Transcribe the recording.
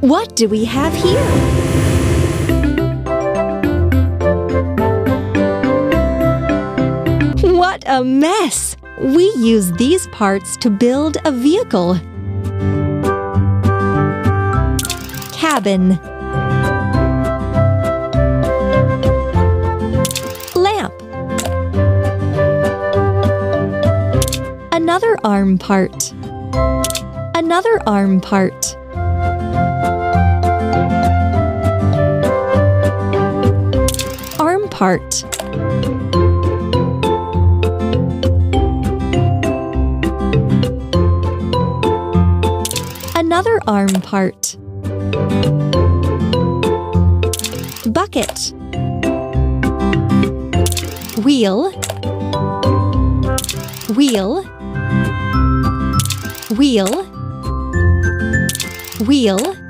What do we have here? What a mess! We use these parts to build a vehicle. Cabin. Lamp. Another arm part. Another arm part. Arm part. Another arm part. Bucket. Wheel. Wheel. Wheel. Wheel.